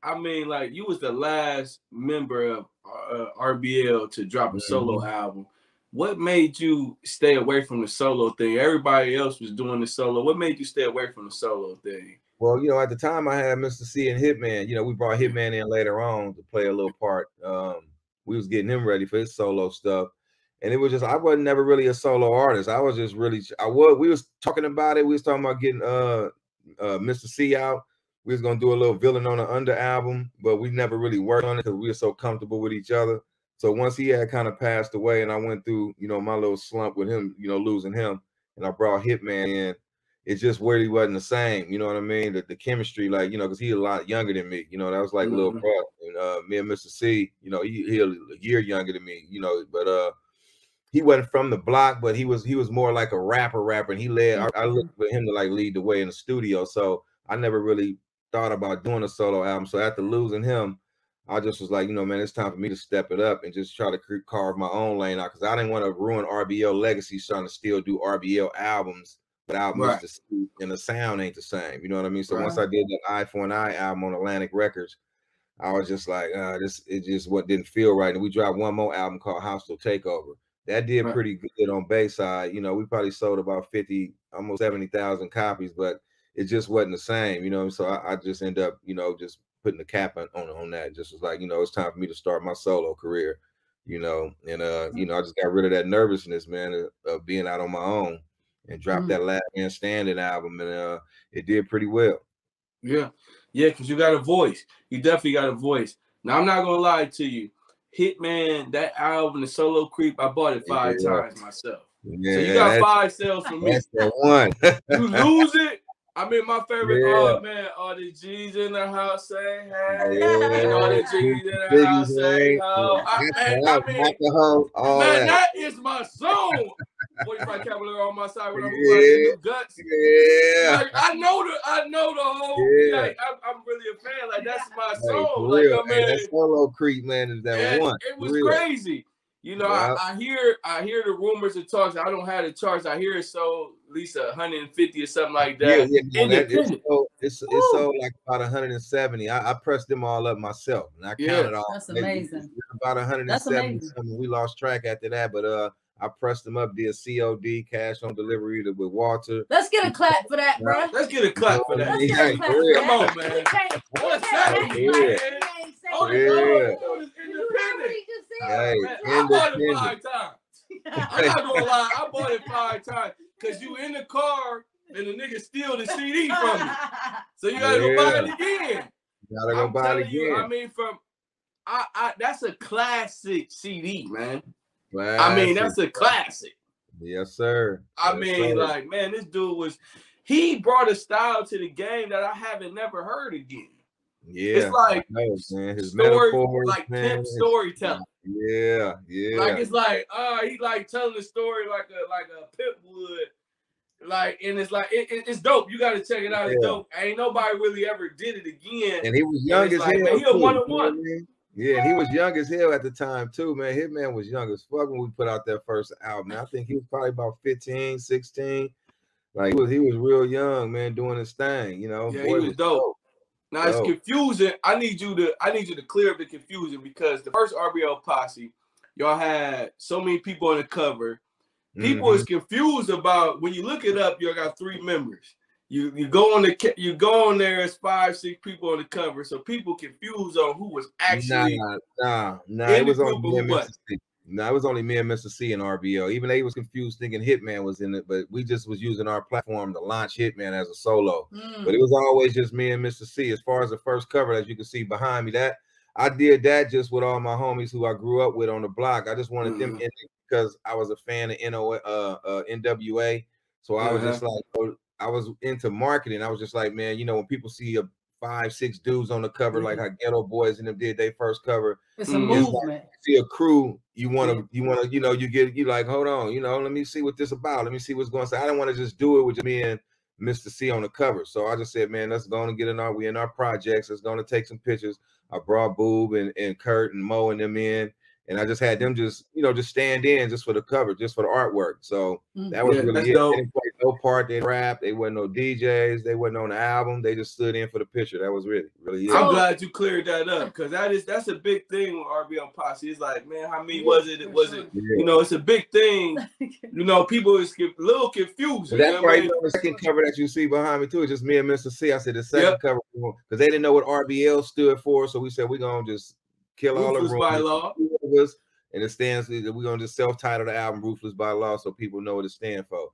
I mean, like you was the last member of RBL to drop a solo album. What made you stay away from the solo thing? Everybody else was doing the solo. What made you stay away from the solo thing? Well, you know, at the time I had Mr. C and Hitman. You know, we brought Hitman in later on to play a little part. We was getting him ready for his solo stuff. And it was just, I wasn't never really a solo artist. I was just really, we was talking about it. We was talking about getting Mr. C out. We was gonna do a little Villain on the Under album, but we never really worked on it because we were so comfortable with each other. So once he had kind of passed away and I went through, you know, my little slump with him, you know, losing him, and I brought Hitman in, it just really wasn't the same. You know what I mean? The chemistry, like, you know, because he's a lot younger than me, you know, that was like little brother. And me and Mr. C, you know, he a year younger than me, you know, but he wasn't from the block, but he was more like a rapper, and he led. I looked for him to like lead the way in the studio. So I never really thought about doing a solo album. So after losing him, I just was like, you know, man, it's time for me to step it up and just try to carve my own lane out, because I didn't want to ruin RBL legacy trying to still do RBL albums without Mr. C, and the sound ain't the same. You know what I mean? So once I did that Eye for an Eye album on Atlantic Records, I was just like, it just what didn't feel right. And we dropped one more album called Hostile Takeover. That did pretty good on Bayside. You know, we probably sold about 50, almost 70,000 copies, but it just wasn't the same, you know. So I just end up, you know, just putting the cap on that. Just was like, you know, it's time for me to start my solo career, you know. And you know, I just got rid of that nervousness, man, of being out on my own, and dropped that Last Man Standing album, and it did pretty well. Yeah, because you got a voice. You definitely got a voice. Now I'm not gonna lie to you, Hitman, that album, the Solo Creep, I bought it 5 times myself. Yeah, so you got 5 sales from me. That's the one. You lose it. I mean, my favorite, oh man, all the G's in the house say hey, and all the G's in the house say ho. Man, that is my song. 45 Cavalier on my side when I'm new guts. Yeah, like, I know the whole. Like, I'm really a fan. Like, that's my song. Like, I mean, that Solo Creep, man, is that one. It was crazy. You know, I hear the rumors and talks. I don't have the charts. I hear it sold at least 150 or something like that. It's sold like about 170. I pressed them all up myself, and I counted all. That's amazing. About 170 something. We lost track after that, but I pressed them up, did COD, cash on delivery with Walter. Let's get a clap for that, bro. Let's get a clap for that. Come on, man. What's happening? I bought it 5 times. I'm not gonna lie, I bought it 5 times because you in the car and the nigga steal the CD from you. So you gotta go buy it again. You gotta go buy it again. I mean, that's a classic CD, man. I mean, that's a classic. Yes, sir. I mean, like, man, this dude he brought a style to the game that I haven't never heard again. Yeah, it's like his story, like pimp storytelling. Yeah. Like it's like he like telling the story like a pimp would. Like, and it's like it's dope. You got to check it out. It's dope. Ain't nobody really ever did it again. And he was young as hell. He a one-on-one. Yeah, and he was young as hell at the time too, man. Hitman was young as fuck when we put out that first album. I think he was probably about 15, 16. Like he was real young, man, doing his thing, you know. Yeah, he was dope. Now it's confusing. I need you to clear up the confusion, because the first RBL Posse, y'all had so many people on the cover. People is confused about, when you look it up, you got 3 members. You go on there as 5, 6 people on the cover, so people confused on who was actually. Nah. It was only me and Mr.C. No, it was only me and Mr.C and RBL. Even they was confused thinking Hitman was in it, but we just was using our platform to launch Hitman as a solo. But it was always just me and Mr.C. As far as the first cover, as you can see behind me, that I did that just with all my homies who I grew up with on the block. I just wanted them in it because I was a fan of NWA. So I was just like, I was into marketing. I was just like, man, you know, when people see 5, 6 dudes on the cover, like how Ghetto Boys and them did their first cover, it's a movement. Like, see a crew, you want to, you know, you like, hold on, you know, let me see what this about. Let me see what's going on. I didn't want to just do it with me and Mr. C on the cover. So I just said, man, let's go and get we in our projects. Let's go and take some pictures. I brought Boob and Kurt and Mo and them in. and I just had them just just stand in just for the cover, just for the artwork. So that was really it. Dope. They didn't play no part, they rap, they wasn't no DJs, they wasn't on the album, they just stood in for the picture. That was really it. I'm glad you cleared that up, because that's a big thing with RBL Posse. It's like, man, how many was it? It wasn't, it's a big thing. People is a little confused. That's why the second cover that you see behind me too is just me and Mr. C. I said the second cover because they didn't know what RBL stood for, so we said we're gonna just kill all the by law. And it stands. We're gonna just self-title the album "Ruthless by Law" so people know what it stands for.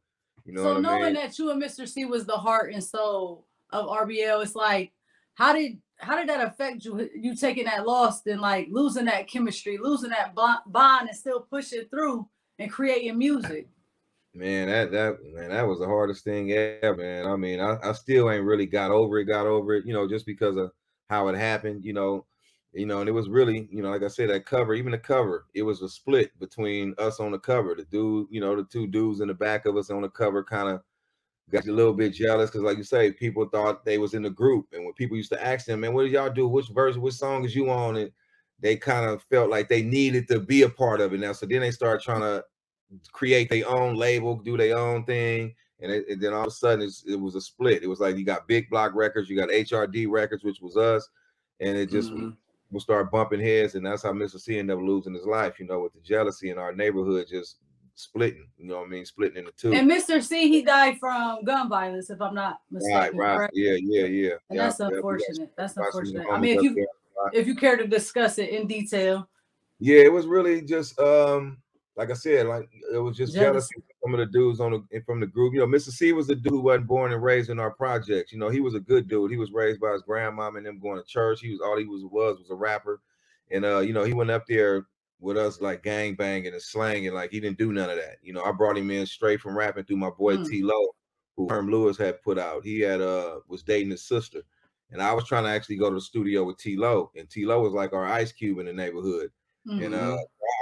You know what I mean? So knowing that you and Mr. C was the heart and soul of RBL, it's like, how did that affect you? You taking that loss and like losing that chemistry, losing that bond, and still pushing through and creating music. Man, that was the hardest thing ever, man. I mean, I still ain't really got over it, just because of how it happened, and it was really, like I said, that cover, even the cover, it was a split between us on the cover. The dude, the two dudes in the back of us on the cover kind of got a little bit jealous because, like you say, people thought they was in the group. And when people used to ask them, man, what did y'all do? Which verse, which song is you on? And they kind of felt like they needed to be a part of it now. So then they started trying to create their own label, do their own thing. And then all of a sudden it was a split. It was like you got Big Block Records, you got HRD Records, which was us. And it just we'll start bumping heads, and that's how Mr. C ended up losing his life, with the jealousy in our neighborhood just splitting, splitting into two. And Mr. C, he died from gun violence, if I'm not mistaken. Right. Yeah. And that's unfortunate. That's unfortunate. I mean, if you care to discuss it in detail. Yeah, it was really just like I said, like it was just jealousy from some of the dudes from the group. Mr. C was the dude who wasn't born and raised in our projects. He was a good dude. He was raised by his grandmom and them going to church. All he was a rapper. And he went up there with us like gang banging and slanging, like he didn't do none of that. I brought him in straight from rapping through my boy T-Lo, who Herm Lewis had put out. He had was dating his sister. And I was trying to actually go to the studio with T-Lo, and T-Lo was like our Ice Cube in the neighborhood. And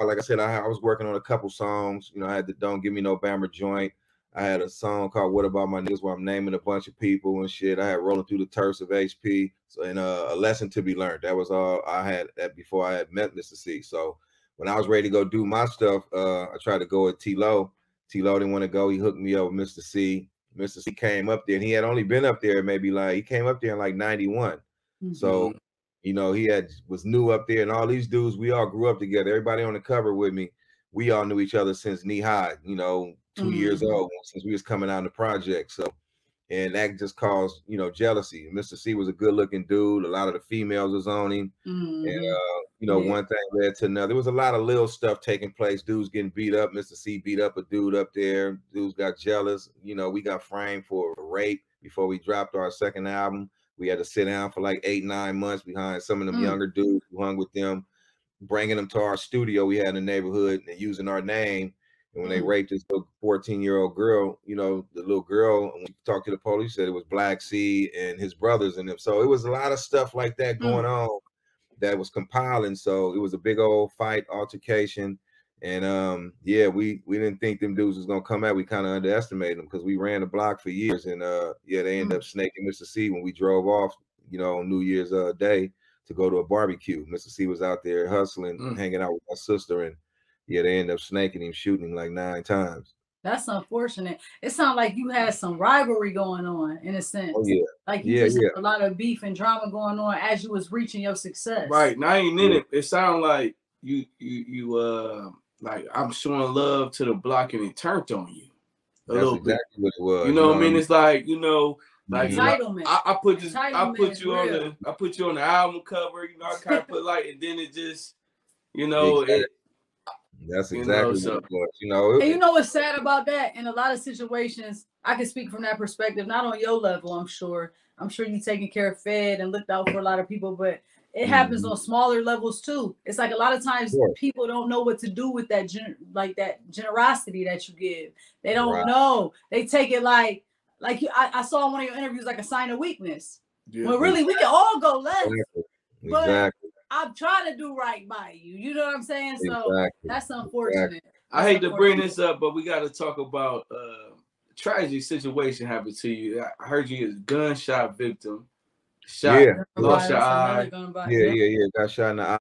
like I said, I was working on a couple songs. I had the Don't Give Me No Bammer joint. I had a song called What About My Niggas, where I'm naming a bunch of people and shit. I had Rolling Through the Turfs of HP. So, and a Lesson to Be Learned. That was all I had that before I had met Mr. C. So when I was ready to go do my stuff, I tried to go with T-Lo. T-Lo didn't want to go. He hooked me up with Mr. C. Mr. C came up there, and he had only been up there he came up there in like 91. So he was new up there, and all these dudes, we all grew up together. Everybody on the cover with me, we all knew each other since knee high, 2 years old, since we was coming out in the project. So, and that just caused, jealousy. Mr. C was a good looking dude. A lot of the females was on him. And, one thing led to another. There was a lot of little stuff taking place. Dudes getting beat up. Mr. C beat up a dude up there. Dudes got jealous. We got framed for rape before we dropped our second album. We had to sit down for like 8-9 months behind some of them younger dudes who hung with them, bringing them to our studio we had in the neighborhood and using our name. And when they raped this little 14-year-old girl, the little girl, when we talked to the police, said it was Black C and his brothers and them. So it was a lot of stuff like that going on that was compiling. So it was a big old fight, altercation. And we didn't think them dudes was gonna come out. We kind of underestimated them because we ran the block for years. And they ended up snaking Mr. C when we drove off, on New Year's Day to go to a barbecue. Mr. C was out there hustling, hanging out with my sister, and they ended up snaking him, shooting him like 9 times. That's unfortunate. It sounded like you had some rivalry going on in a sense. Oh, yeah. Like you just had a lot of beef and drama going on as you was reaching your success. Right. Now I ain't in it. It sounded like you like I'm showing love to the block and it turned on you. That's exactly what it was. You know what I mean? It's like, like entitlement. I put you on the album cover, I kind of put like, and then it just, that's exactly what it was. And what's sad about that? In a lot of situations, I can speak from that perspective, not on your level, I'm sure. I'm sure you taking care of Fed and looked out for a lot of people, but it happens on smaller levels too. It's like a lot of times people don't know what to do with that, that generosity that you give. They don't know. They take it like I saw in one of your interviews, like a sign of weakness. Yeah. Well, really, we can all go left. But I'm trying to do right by you. You know what I'm saying? So that's unfortunate. I hate to bring this up, but we got to talk about tragic situation happened to you. I heard you as a gunshot victim. Lost your eye. Yeah. Got shot in the eye.